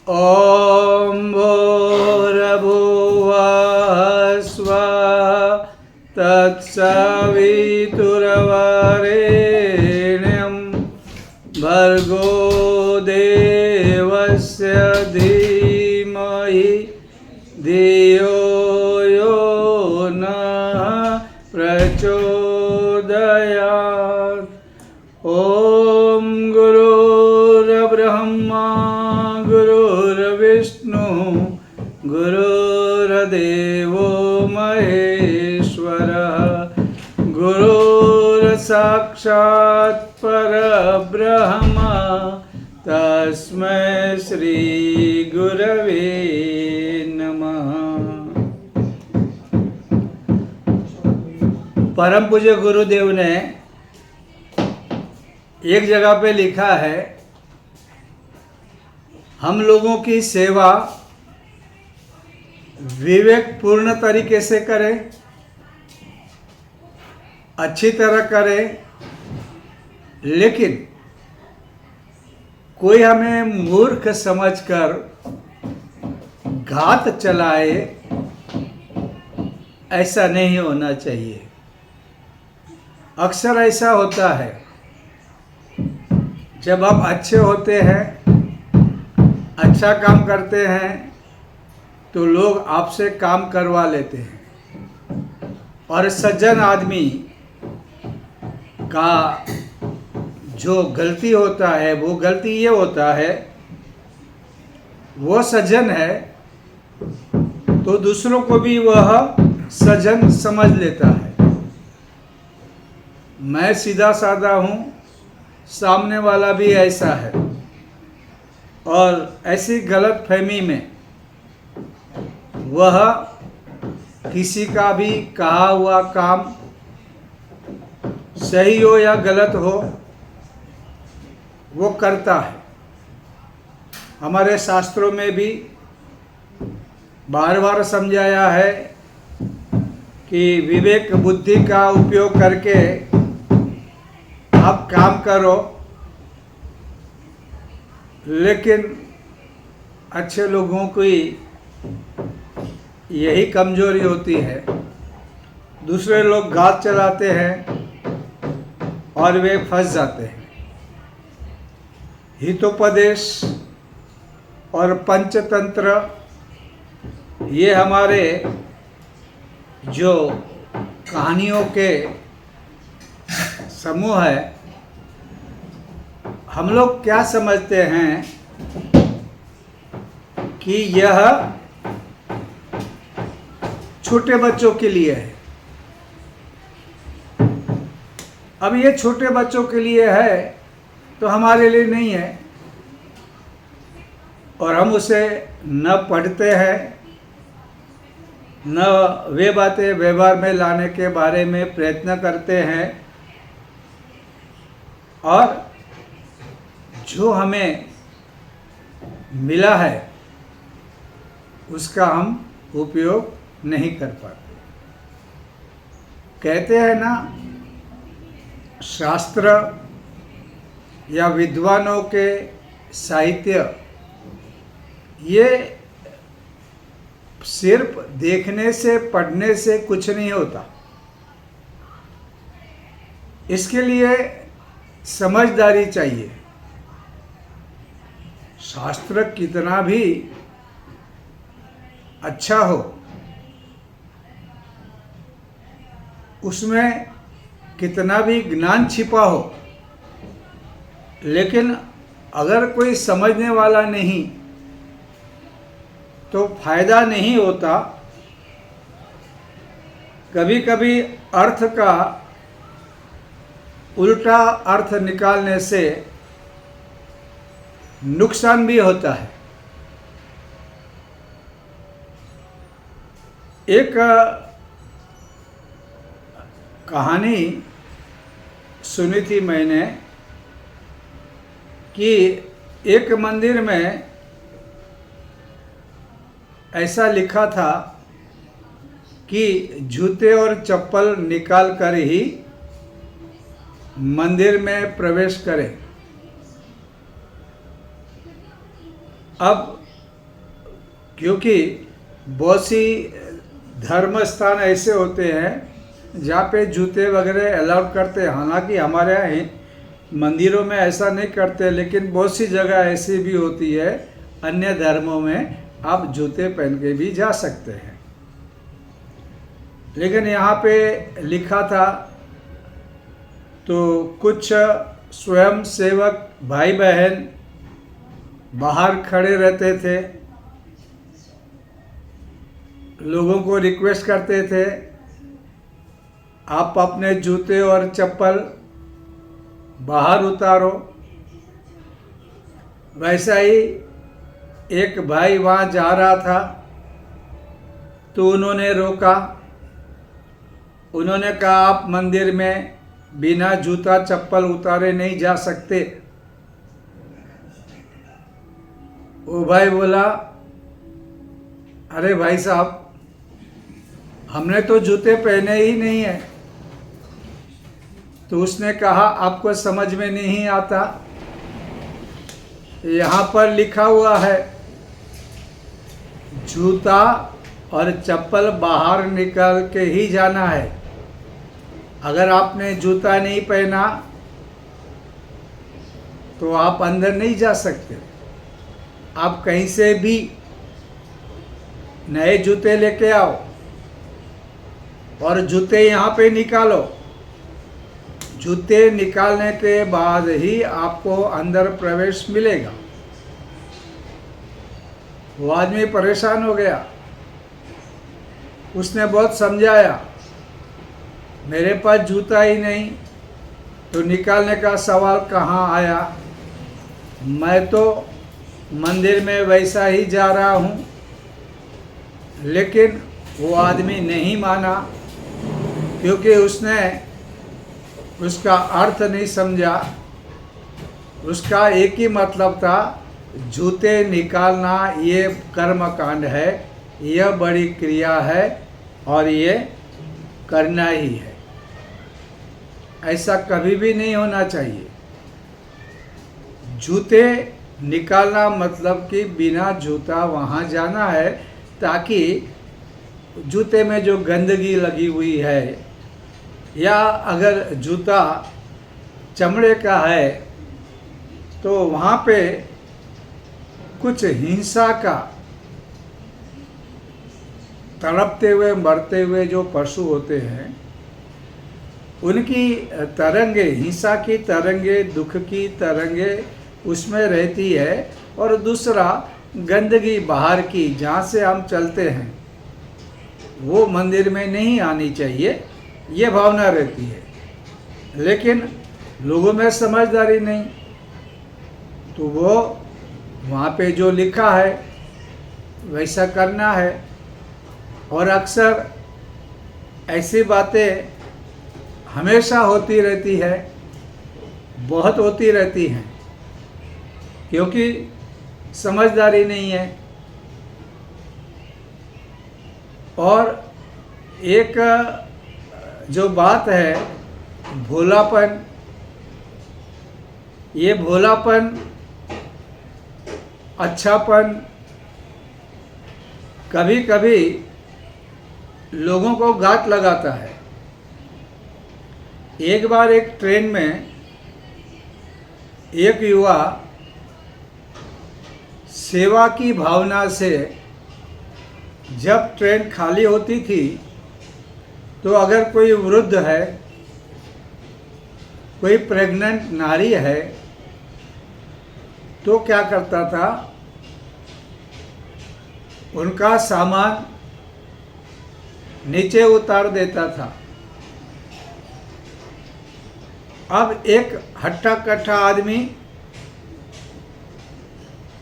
ॐ भूर्भुवः स्वः तत्सवितुर्वरेण्यं भर्गो देवस्य धीमहि धियो यो नः प्रचोदयात्। ॐ गुरुर्ब्रह्मा गुरुर्विष्णु गुरुर्देवो महेश्वरः गुरुर्साक्षात् परब्रह्म तस्मै श्री गुरवे नमः। परम पूज्य गुरुदेव ने एक जगह पे लिखा है, हम लोगों की सेवा विवेक पूर्ण तरीके से करें, अच्छी तरह करें, लेकिन कोई हमें मूर्ख समझकर घात चलाए, ऐसा नहीं होना चाहिए। अक्सर ऐसा होता है, जब आप अच्छे होते हैं, अच्छा काम करते हैं, तो लोग आपसे काम करवा लेते हैं और सज्जन आदमी का जो गलती होता है, वो गलती ये होता है, वो सज्जन है तो दूसरों को भी वह सज्जन समझ लेता है। मैं सीधा साधा हूँ, सामने वाला भी ऐसा है, और ऐसी गलत फहमी में वह किसी का भी कहा हुआ काम सही हो या गलत हो, वो करता है। हमारे शास्त्रों में भी बार बार समझाया है कि विवेक बुद्धि का उपयोग करके आप काम करो, लेकिन अच्छे लोगों की यही कमजोरी होती है। दूसरे लोग घात चलाते हैं और वे फंस जाते हैं। हितोपदेश और पंचतंत्र, ये हमारे जो कहानियों के समूह है, हम लोग क्या समझते हैं कि यह छोटे बच्चों के लिए है। अब ये छोटे बच्चों के लिए है तो हमारे लिए नहीं है, और हम उसे न पढ़ते हैं, न वे बातें व्यवहार में लाने के बारे में प्रयत्न करते हैं, और जो हमें मिला है उसका हम उपयोग नहीं कर पाते। कहते हैं ना, शास्त्र या विद्वानों के साहित्य ये सिर्फ देखने से, पढ़ने से कुछ नहीं होता। इसके लिए समझदारी चाहिए। शास्त्र कितना भी अच्छा हो, उसमें कितना भी ज्ञान छिपा हो, लेकिन अगर कोई समझने वाला नहीं तो फायदा नहीं होता। कभी कभी अर्थ का उल्टा अर्थ निकालने से नुकसान भी होता है। एक कहानी सुनी थी मैंने कि एक मंदिर में ऐसा लिखा था कि जूते और चप्पल निकाल कर ही मंदिर में प्रवेश करें। अब क्योंकि बहुत सी धर्म स्थान ऐसे होते हैं जहाँ पे जूते वगैरह अलाउड करते हैं। हालांकि हमारे यहाँ मंदिरों में ऐसा नहीं करते, लेकिन बहुत सी जगह ऐसी भी होती है अन्य धर्मों में आप जूते पहन के भी जा सकते हैं। लेकिन यहाँ पे लिखा था तो कुछ स्वयं सेवक भाई बहन बाहर खड़े रहते थे, लोगों को रिक्वेस्ट करते थे आप अपने जूते और चप्पल बाहर उतारो। वैसा ही एक भाई वहाँ जा रहा था तो उन्होंने रोका। उन्होंने कहा आप मंदिर में बिना जूता चप्पल उतारे नहीं जा सकते। वो भाई बोला अरे भाई साहब, हमने तो जूते पहने ही नहीं है। तो उसने कहा आपको समझ में नहीं आता, यहाँ पर लिखा हुआ है जूता और चप्पल बाहर निकाल के ही जाना है। अगर आपने जूता नहीं पहना तो आप अंदर नहीं जा सकते। आप कहीं से भी नए जूते लेके आओ और जूते यहाँ पे निकालो। जूते निकालने के बाद ही आपको अंदर प्रवेश मिलेगा। वो आदमी परेशान हो गया। उसने बहुत समझाया, मेरे पास जूता ही नहीं तो निकालने का सवाल कहाँ आया। मैं तो मंदिर में वैसा ही जा रहा हूँ। लेकिन वो आदमी नहीं माना, क्योंकि उसने उसका अर्थ नहीं समझा। उसका एक ही मतलब था, जूते निकालना ये कर्म कांड है, यह बड़ी क्रिया है और ये करना ही है। ऐसा कभी भी नहीं होना चाहिए। जूते निकालना मतलब कि बिना जूता वहाँ जाना है, ताकि जूते में जो गंदगी लगी हुई है या अगर जूता चमड़े का है तो वहाँ पे कुछ हिंसा का तड़पते हुए मरते हुए जो पशु होते हैं उनकी तरंगे, हिंसा की तरंगे, दुख की तरंगे उसमें रहती है। और दूसरा गंदगी बाहर की जहाँ से हम चलते हैं वो मंदिर में नहीं आनी चाहिए, ये भावना रहती है। लेकिन लोगों में समझदारी नहीं, तो वो वहाँ पे जो लिखा है वैसा करना है। और अक्सर ऐसी बातें हमेशा होती रहती है, बहुत होती रहती हैं, क्योंकि समझदारी नहीं है। और एक जो बात है भोलापन, ये भोलापन, अच्छापन कभी कभी लोगों को घात लगाता है। एक बार एक ट्रेन में एक युवा सेवा की भावना से जब ट्रेन खाली होती थी तो अगर कोई वृद्ध है, कोई प्रेग्नेंट नारी है, तो क्या करता था, उनका सामान नीचे उतार देता था। अब एक हट्टा कट्टा आदमी,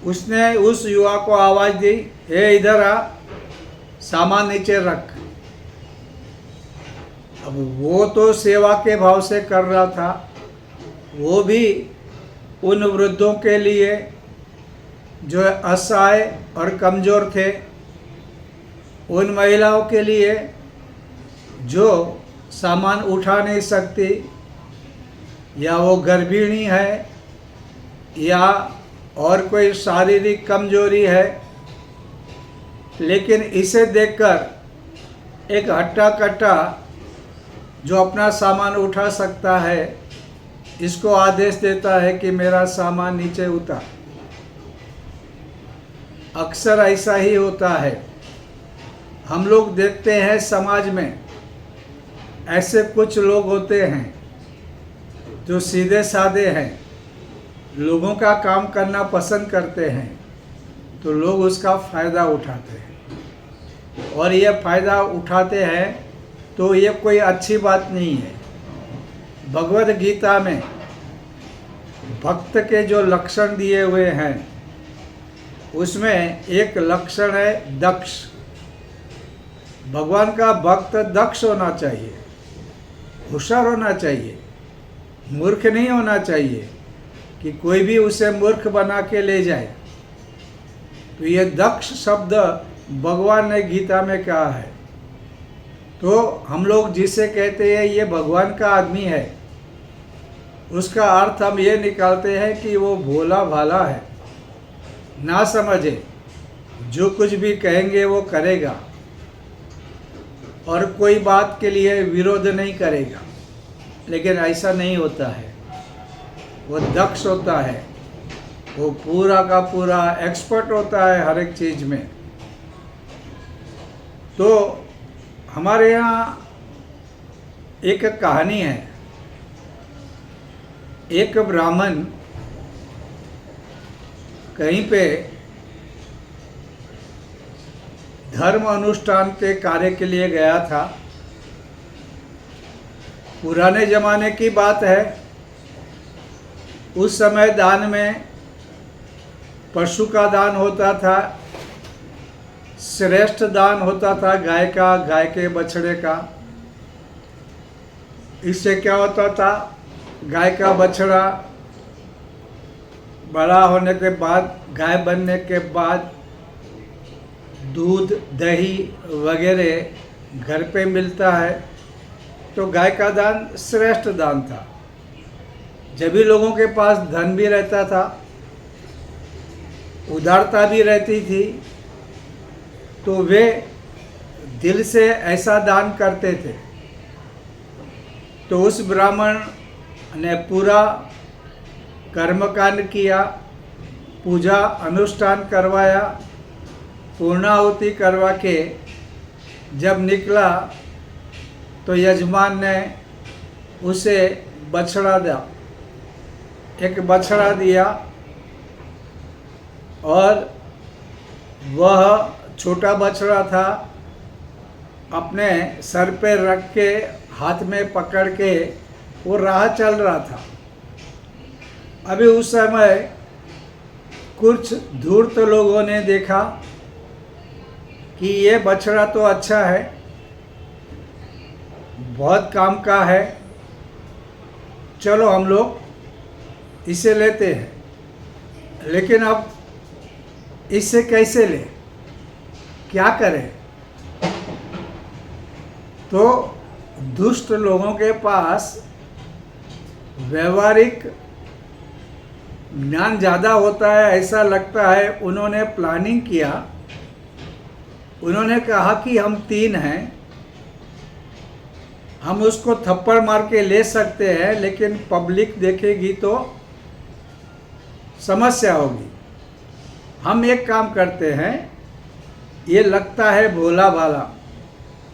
उसने उस युवा को आवाज़ दी, हे इधर आ, सामान नीचे रख। अब वो तो सेवा के भाव से कर रहा था, वो भी उन वृद्धों के लिए जो असहाय और कमज़ोर थे, उन महिलाओं के लिए जो सामान उठा नहीं सकती, या वो गर्भिणी है, या और कोई शारीरिक कमजोरी है, लेकिन इसे देखकर एक हट्टा कट्टा जो अपना सामान उठा सकता है, इसको आदेश देता है कि मेरा सामान नीचे उतार। अक्सर ऐसा ही होता है। हम लोग देखते हैं समाज में ऐसे कुछ लोग होते हैं जो सीधे साधे हैं, लोगों का काम करना पसंद करते हैं, तो लोग उसका फ़ायदा उठाते हैं। और ये फ़ायदा उठाते हैं तो ये कोई अच्छी बात नहीं है। भगवद गीता में भक्त के जो लक्षण दिए हुए हैं, उसमें एक लक्षण है दक्ष। भगवान का भक्त दक्ष होना चाहिए, होशियार होना चाहिए, मूर्ख नहीं होना चाहिए कि कोई भी उसे मूर्ख बना के ले जाए। तो ये दक्ष शब्द भगवान ने गीता में कहा है। तो हम लोग जिसे कहते हैं ये भगवान का आदमी है, उसका अर्थ हम ये निकालते हैं कि वो भोला भाला है, ना समझे, जो कुछ भी कहेंगे वो करेगा और कोई बात के लिए विरोध नहीं करेगा। लेकिन ऐसा नहीं होता है। वो दक्ष होता है, वो पूरा का पूरा एक्सपर्ट होता है हर एक चीज़ में। तो हमारे यहाँ एक कहानी है। एक ब्राह्मण कहीं पे धर्म अनुष्ठान के कार्य के लिए गया था। पुराने ज़माने की बात है। उस समय दान में पशु का दान होता था, श्रेष्ठ दान होता था गाय का, गाय के बछड़े का। इससे क्या होता था, गाय का बछड़ा बड़ा होने के बाद, गाय बनने के बाद दूध दही वगैरह घर पे मिलता है। तो गाय का दान श्रेष्ठ दान था। जब भी लोगों के पास धन भी रहता था, उदारता भी रहती थी, तो वे दिल से ऐसा दान करते थे। तो उस ब्राह्मण ने पूरा कर्मकांड किया, पूजा अनुष्ठान करवाया, पूर्णाहुति करवा के जब निकला तो यजमान ने उसे बछड़ा दिया, एक बछड़ा दिया। और वह छोटा बछड़ा था, अपने सर पे रख के हाथ में पकड़ के वो राह चल रहा था। अभी उस समय कुछ धूर्त लोगों ने देखा कि ये बछड़ा तो अच्छा है, बहुत काम का है, चलो हम लोग इसे लेते हैं। लेकिन अब इससे कैसे लें, क्या करें? तो दुष्ट लोगों के पास व्यवहारिक ज्ञान ज़्यादा होता है, ऐसा लगता है। उन्होंने प्लानिंग किया। उन्होंने कहा कि हम 3 हैं, हम उसको थप्पड़ मार के ले सकते हैं, लेकिन पब्लिक देखेगी तो समस्या होगी। हम एक काम करते हैं, ये लगता है भोला भाला,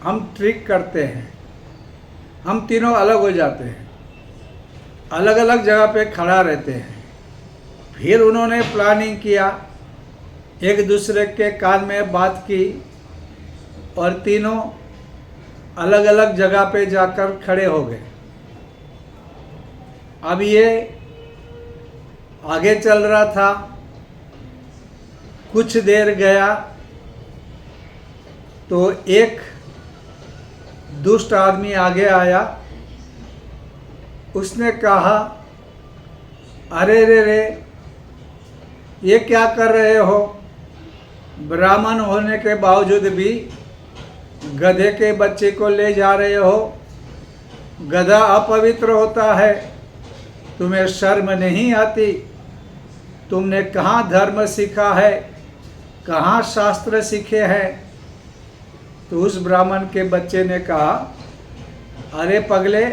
हम ट्रिक करते हैं। हम तीनों अलग हो जाते हैं, अलग अलग जगह पे खड़ा रहते हैं। फिर उन्होंने प्लानिंग किया, एक दूसरे के कान में बात की और तीनों अलग अलग जगह पे जाकर खड़े हो गए। अब ये आगे चल रहा था। कुछ देर गया तो एक दुष्ट आदमी आगे आया। उसने कहा, अरे रे रे, ये क्या कर रहे हो? ब्राह्मण होने के बावजूद भी गधे के बच्चे को ले जा रहे हो। गधा अपवित्र होता है, तुम्हें शर्म नहीं आती? तुमने कहाँ धर्म सीखा है, कहाँ शास्त्र सीखे हैं? तो उस ब्राह्मण के बच्चे ने कहा, अरे पगले,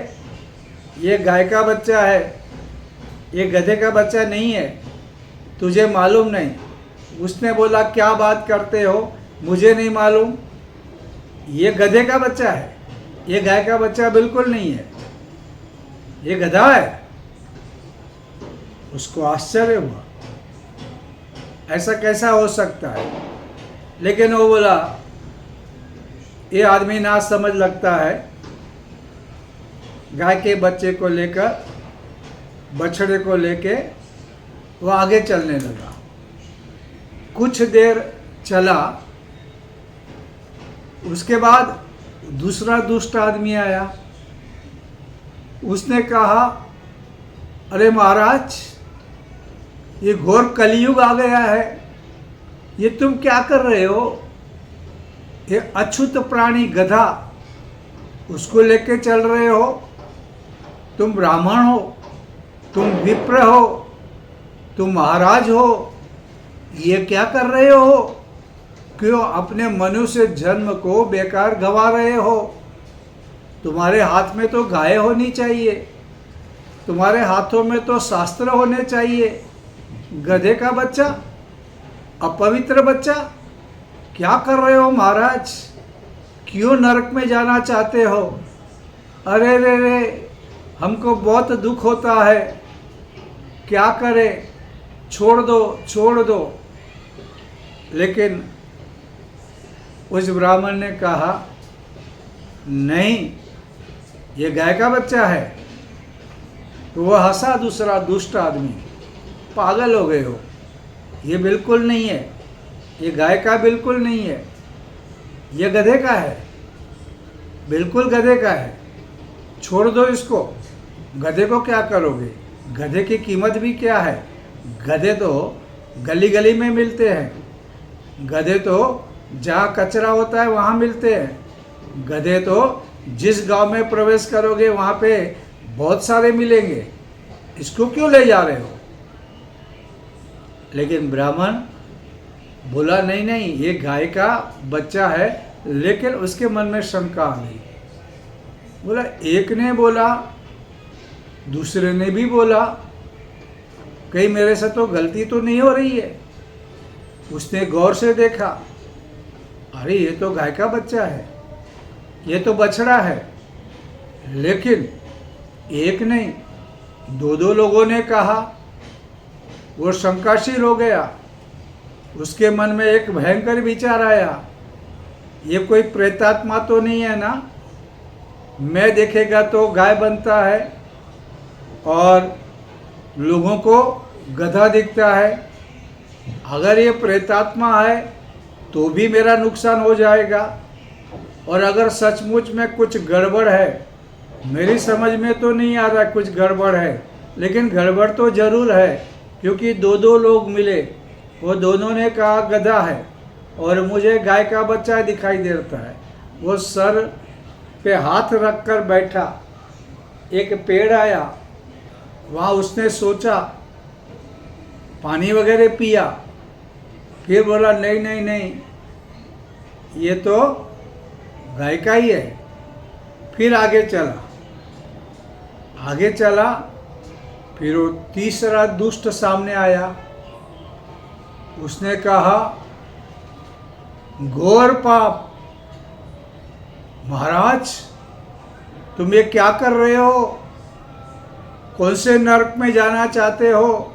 ये गाय का बच्चा है, ये गधे का बच्चा नहीं है, तुझे मालूम नहीं। उसने बोला, क्या बात करते हो, मुझे नहीं मालूम, ये गधे का बच्चा है, ये गाय का बच्चा बिल्कुल नहीं है, ये गधा है। उसको आश्चर्य हुआ, ऐसा कैसा हो सकता है। लेकिन वो बोला, ये आदमी ना समझ लगता है। गाय के बच्चे को लेकर, बछड़े को लेके वो आगे चलने लगा। कुछ देर चला, उसके बाद दूसरा दुष्ट आदमी आया। उसने कहा, अरे महाराज, ये घोर कलयुग आ गया है, ये तुम क्या कर रहे हो? ये अछूत प्राणी गधा, उसको लेके चल रहे हो? तुम ब्राह्मण हो, तुम विप्र हो, तुम महाराज हो, ये क्या कर रहे हो? क्यों अपने मनुष्य जन्म को बेकार गवा रहे हो? तुम्हारे हाथ में तो गाय होनी चाहिए, तुम्हारे हाथों में तो शास्त्र होने चाहिए। गधे का बच्चा, अपवित्र बच्चा, क्या कर रहे हो महाराज? क्यों नरक में जाना चाहते हो? अरे रे रे, हमको बहुत दुख होता है, क्या करें, छोड़ दो, छोड़ दो। लेकिन उस ब्राह्मण ने कहा, नहीं, ये गाय का बच्चा है। तो वह हंसा, दूसरा दुष्ट आदमी, पागल हो गए हो, ये बिल्कुल नहीं है, ये गाय का बिल्कुल नहीं है, ये गधे का है, बिल्कुल गधे का है, छोड़ दो इसको। गधे को क्या करोगे? गधे की कीमत भी क्या है? गधे तो गली गली में मिलते हैं, गधे तो जहाँ कचरा होता है वहाँ मिलते हैं, गधे तो जिस गांव में प्रवेश करोगे वहाँ पे बहुत सारे मिलेंगे, इसको क्यों ले जा रहे हो? लेकिन ब्राह्मण बोला, नहीं नहीं, ये गाय का बच्चा है। लेकिन उसके मन में शंका आ गई। बोला, एक ने बोला, दूसरे ने भी बोला, कहीं मेरे से तो गलती तो नहीं हो रही है। उसने गौर से देखा, अरे ये तो गाय का बच्चा है, ये तो बछड़ा है। लेकिन एक नहीं, दो दो लोगों ने कहा। वो शंकाशील हो गया। उसके मन में एक भयंकर विचार आया, ये कोई प्रेतात्मा तो नहीं है ना? मैं देखेगा तो गाय बनता है और लोगों को गधा दिखता है। अगर ये प्रेतात्मा है तो भी मेरा नुकसान हो जाएगा। और अगर सचमुच में कुछ गड़बड़ है, मेरी समझ में तो नहीं आ रहा कुछ गड़बड़ है, लेकिन गड़बड़ तो ज़रूर है, क्योंकि दो दो लोग मिले, वो दोनों ने कहा गधा है और मुझे गाय का बच्चा दिखाई देता है। वो सर पे हाथ रख कर बैठा। एक पेड़ आया, वहाँ उसने सोचा, पानी वगैरह पिया, फिर बोला नहीं नहीं नहीं, ये तो गाय का ही है। फिर आगे चला, आगे चला, फिर वो तीसरा दुष्ट सामने आया। उसने कहा, घोर पाप, महाराज तुम ये क्या कर रहे हो? कौन से नरक में जाना चाहते हो?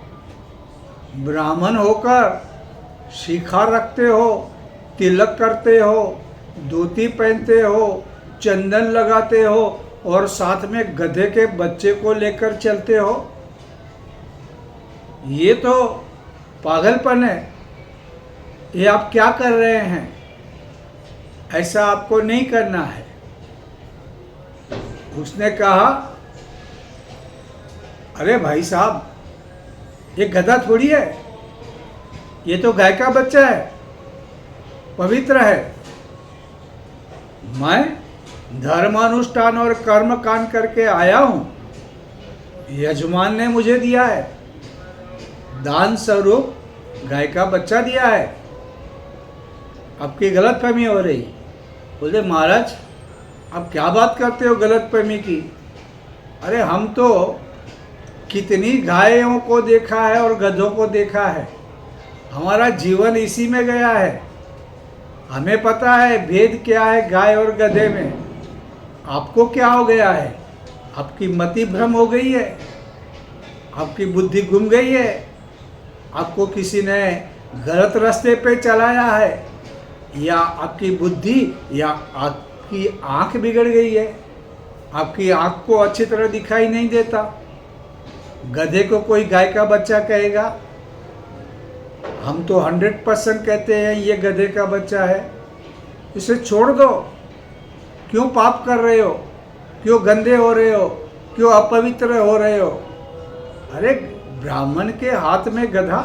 ब्राह्मण होकर शिखा रखते हो, तिलक करते हो, धोती पहनते हो, चंदन लगाते हो और साथ में गधे के बच्चे को लेकर चलते हो। ये तो पागलपन है। ये आप क्या कर रहे हैं? ऐसा आपको नहीं करना है। उसने कहा, अरे भाई साहब, ये गधा थोड़ी है, ये तो गाय का बच्चा है, पवित्र है। मैं धर्मानुष्ठान और कर्म कांड करके आया हूँ, यजमान ने मुझे दिया है, दान स्वरूप गाय का बच्चा दिया है। आपकी गलतफहमी हो रही। बोले महाराज आप क्या बात करते हो गलतफहमी की? अरे हम तो कितनी गायों को देखा है और गधों को देखा है, हमारा जीवन इसी में गया है, हमें पता है भेद क्या है गाय और गधे में। आपको क्या हो गया है? आपकी मति भ्रम हो गई है, आपकी बुद्धि गुम गई है, आपको किसी ने गलत रास्ते पे चलाया है, या आपकी बुद्धि या आपकी आंख बिगड़ गई है, आपकी आंख को अच्छी तरह दिखाई नहीं देता। गधे को कोई गाय का बच्चा कहेगा? हम तो 100% कहते हैं ये गधे का बच्चा है। इसे छोड़ दो। क्यों पाप कर रहे हो? क्यों गंदे हो रहे हो? क्यों अपवित्र हो रहे हो? अरे ब्राह्मण के हाथ में गधा,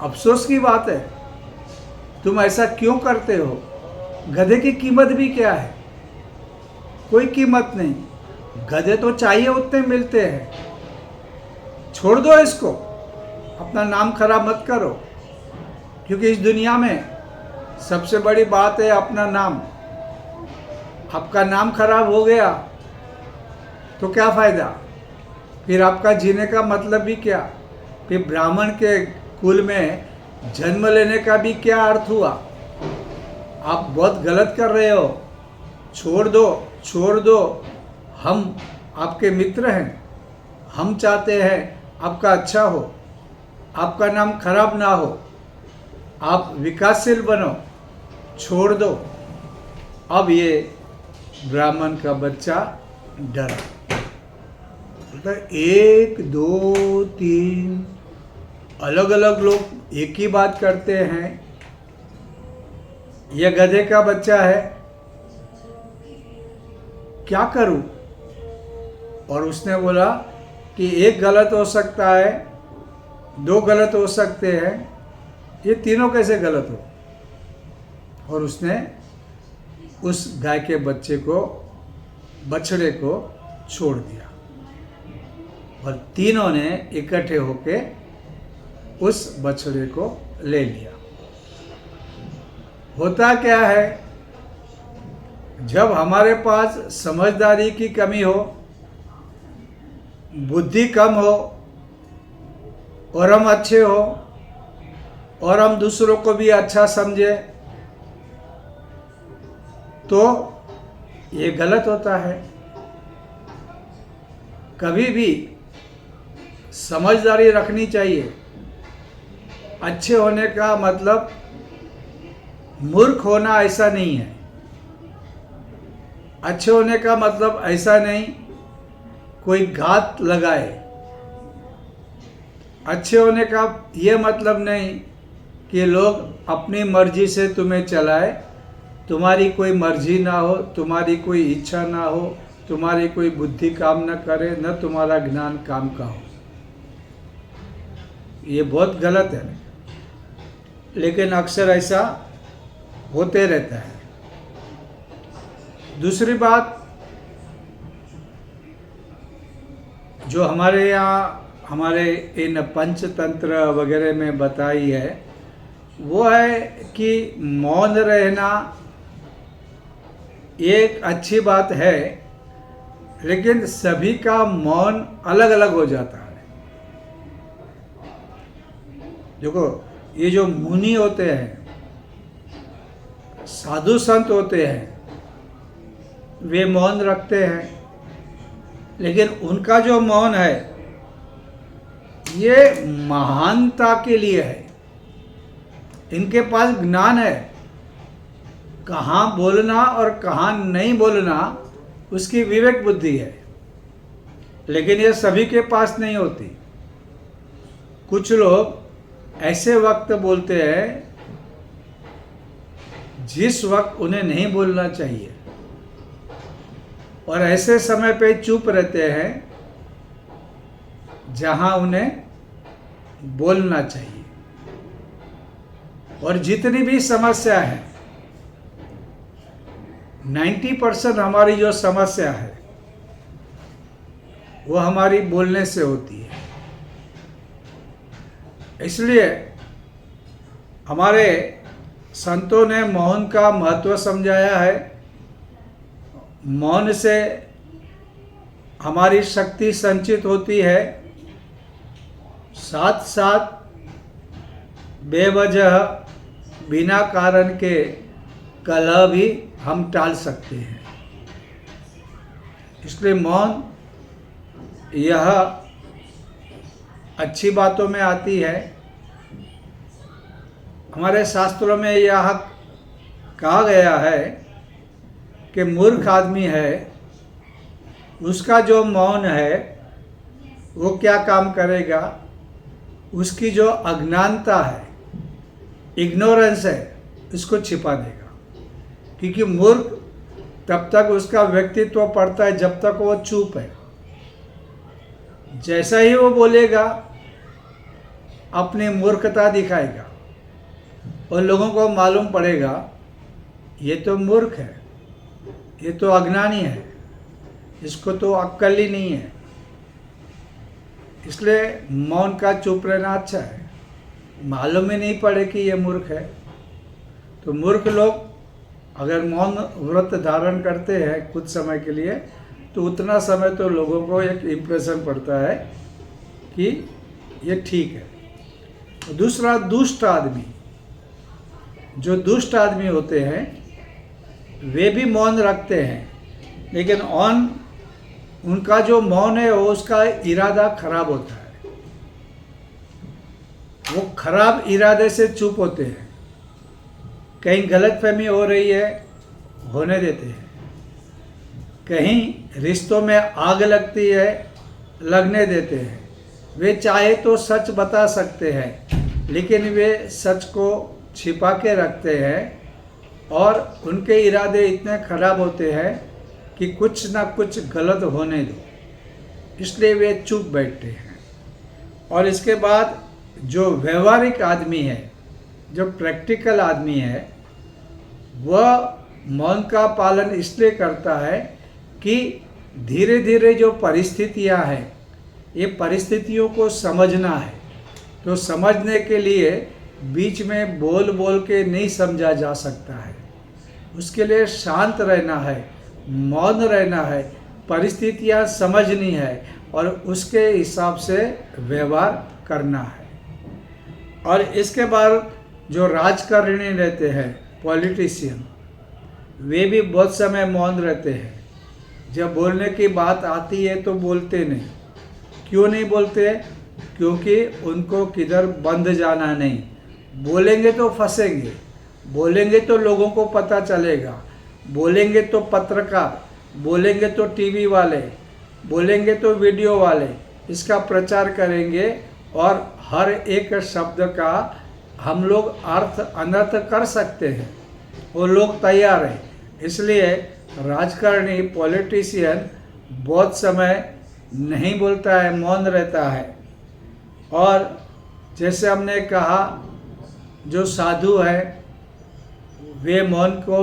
अफसोस की बात है। तुम ऐसा क्यों करते हो? गधे की कीमत भी क्या है? कोई कीमत नहीं। गधे तो चाहिए उतने मिलते हैं। छोड़ दो इसको, अपना नाम खराब मत करो, क्योंकि इस दुनिया में सबसे बड़ी बात है अपना नाम। आपका नाम खराब हो गया तो क्या फ़ायदा? फिर आपका जीने का मतलब भी क्या? फिर ब्राह्मण के कुल में जन्म लेने का भी क्या अर्थ हुआ? आप बहुत गलत कर रहे हो। छोड़ दो, छोड़ दो। हम आपके मित्र हैं, हम चाहते हैं आपका अच्छा हो, आपका नाम खराब ना हो, आप विकासशील बनो। छोड़ दो। अब ये ब्राह्मण का बच्चा डरा। तो 1 2 3 अलग अलग लोग एक ही बात करते हैं, यह गधे का बच्चा है, क्या करूं? और उसने बोला कि एक गलत हो सकता है, 2 गलत हो सकते हैं, ये तीनों कैसे गलत हो? और उसने उस गाय के बच्चे को, बछड़े को छोड़ दिया और तीनों ने इकट्ठे होके उस बछड़े को ले लिया। होता क्या है, जब हमारे पास समझदारी की कमी हो, बुद्धि कम हो और हम अच्छे हो और हम दूसरों को भी अच्छा समझे, तो ये गलत होता है। कभी भी समझदारी रखनी चाहिए। अच्छे होने का मतलब मूर्ख होना ऐसा नहीं है। अच्छे होने का मतलब ऐसा नहीं कोई घात लगाए। अच्छे होने का ये मतलब नहीं कि लोग अपनी मर्जी से तुम्हें चलाए, तुम्हारी कोई मर्जी ना हो, तुम्हारी कोई इच्छा ना हो, तुम्हारी कोई बुद्धि काम न करे, न तुम्हारा ज्ञान काम का हो। ये बहुत गलत है, लेकिन अक्सर ऐसा होते रहता है। दूसरी बात जो हमारे यहाँ हमारे इन पंचतंत्र वगैरह में बताई है, वो है कि मौन रहना एक अच्छी बात है, लेकिन सभी का मौन अलग अलग हो जाता है। देखो, ये जो मुनि होते हैं, साधु संत होते हैं, वे मौन रखते हैं, लेकिन उनका जो मौन है ये महानता के लिए है। इनके पास ज्ञान है, कहाँ बोलना और कहाँ नहीं बोलना उसकी विवेक बुद्धि है, लेकिन ये सभी के पास नहीं होती। कुछ लोग ऐसे वक्त बोलते हैं जिस वक्त उन्हें नहीं बोलना चाहिए, और ऐसे समय पे चुप रहते हैं जहां उन्हें बोलना चाहिए। और जितनी भी समस्या है, 90% हमारी जो समस्या है वो हमारी बोलने से होती है। इसलिए हमारे संतों ने मौन का महत्व समझाया है। मौन से हमारी शक्ति संचित होती है, साथ साथ बेवजह बिना कारण के कलह भी हम टाल सकते हैं। इसलिए मौन यह अच्छी बातों में आती है। हमारे शास्त्रों में यह कहा गया है कि मूर्ख आदमी है, उसका जो मौन है वो क्या काम करेगा, उसकी जो अज्ञानता है, इग्नोरेंस है, इसको छिपा देगा। क्योंकि मूर्ख तब तक उसका व्यक्तित्व पड़ता है जब तक वो चुप है। जैसा ही वो बोलेगा अपनी मूर्खता दिखाएगा और लोगों को मालूम पड़ेगा ये तो मूर्ख है, ये तो अज्ञानी है, इसको तो अक्ल ही नहीं है। इसलिए मौन का चुप रहना अच्छा है। मालूम ही नहीं पड़े कि ये मूर्ख है। तो मूर्ख लोग अगर मौन व्रत धारण करते हैं कुछ समय के लिए, तो उतना समय तो लोगों को एक इम्प्रेशन पड़ता है कि ये ठीक है। दूसरा, दुष्ट आदमी। जो दुष्ट आदमी होते हैं वे भी मौन रखते हैं, लेकिन उनका जो मौन है वो उसका इरादा खराब होता है। वो खराब इरादे से चुप होते हैं। कहीं गलतफहमी हो रही है, होने देते हैं। कहीं रिश्तों में आग लगती है, लगने देते हैं। वे चाहे तो सच बता सकते हैं, लेकिन वे सच को छिपा के रखते हैं और उनके इरादे इतने खराब होते हैं कि कुछ ना कुछ गलत होने दो, इसलिए वे चुप बैठते हैं। और इसके बाद जो व्यवहारिक आदमी है, जो प्रैक्टिकल आदमी है, वह मौन का पालन इसलिए करता है कि धीरे धीरे जो परिस्थितियां हैं, ये परिस्थितियों को समझना है। तो समझने के लिए बीच में बोल बोल के नहीं समझा जा सकता है। उसके लिए शांत रहना है, मौन रहना है, परिस्थितियां समझनी है और उसके हिसाब से व्यवहार करना है। और इसके बाद जो राजकारणी रहते हैं, पॉलिटिशियन, वे भी बहुत समय मौन रहते हैं। जब बोलने की बात आती है तो बोलते नहीं। क्यों नहीं बोलते? क्योंकि उनको किधर बंद जाना नहीं। बोलेंगे तो फंसेंगे, बोलेंगे तो लोगों को पता चलेगा, बोलेंगे तो पत्रकार, बोलेंगे तो टीवी वाले, बोलेंगे तो वीडियो वाले इसका प्रचार करेंगे और हर एक शब्द का हम लोग अर्थ अनर्थ कर सकते हैं। वो लोग तैयार हैं। इसलिए राजकारणी, पॉलिटिशियन बहुत समय नहीं बोलता है, मौन रहता है। और जैसे हमने कहा, जो साधु है वे मौन को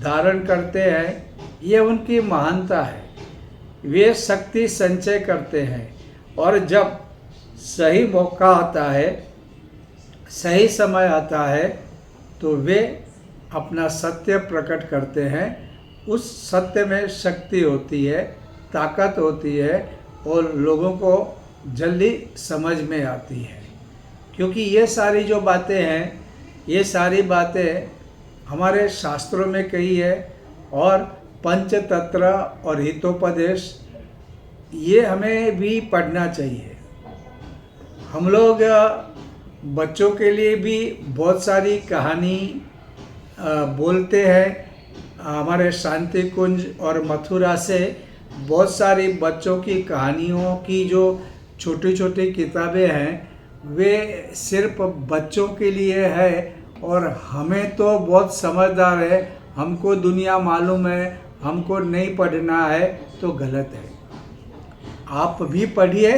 धारण करते हैं, ये उनकी महानता है। वे शक्ति संचय करते हैं और जब सही मौका आता है, सही समय आता है, तो वे अपना सत्य प्रकट करते हैं। उस सत्य में शक्ति होती है, ताकत होती है और लोगों को जल्दी समझ में आती है। क्योंकि ये सारी जो बातें हैं, ये सारी बातें हमारे शास्त्रों में कही है और पंचतंत्र और हितोपदेश ये हमें भी पढ़ना चाहिए। हम लोग बच्चों के लिए भी बहुत सारी कहानी बोलते हैं। हमारे शांति कुंज और मथुरा से बहुत सारी बच्चों की कहानियों की जो छोटी छोटी किताबें हैं, वे सिर्फ बच्चों के लिए है और हमें तो बहुत समझदार है, हमको दुनिया मालूम है, हमको नहीं पढ़ना है तो गलत है। आप भी पढ़िए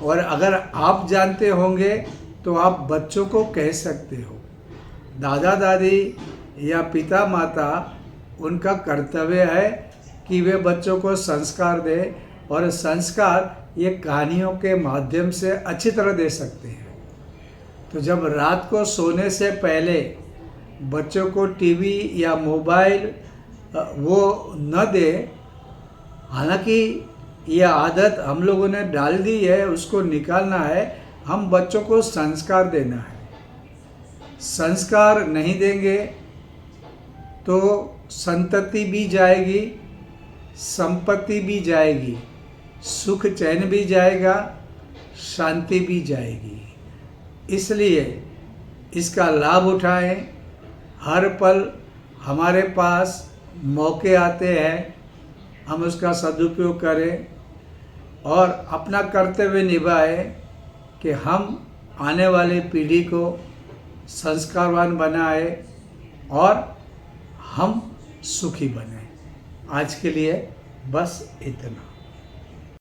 और अगर आप जानते होंगे तो आप बच्चों को कह सकते हो। दादा दादी या पिता माता, उनका कर्तव्य है कि वे बच्चों को संस्कार दें और संस्कार ये कहानियों के माध्यम से अच्छी तरह दे सकते हैं। तो जब रात को सोने से पहले बच्चों को टीवी या मोबाइल वो न दे। हालांकि ये आदत हम लोगों ने डाल दी है, उसको निकालना है। हम बच्चों को संस्कार देना है। संस्कार नहीं देंगे तो संतति भी जाएगी, संपत्ति भी जाएगी, सुख चैन भी जाएगा, शांति भी जाएगी। इसलिए इसका लाभ उठाएं। हर पल हमारे पास मौके आते हैं, हम उसका सदुपयोग करें और अपना कर्तव्य निभाएं कि हम आने वाली पीढ़ी को संस्कारवान बनाए और हम सुखी बने। आज के लिए बस इतना।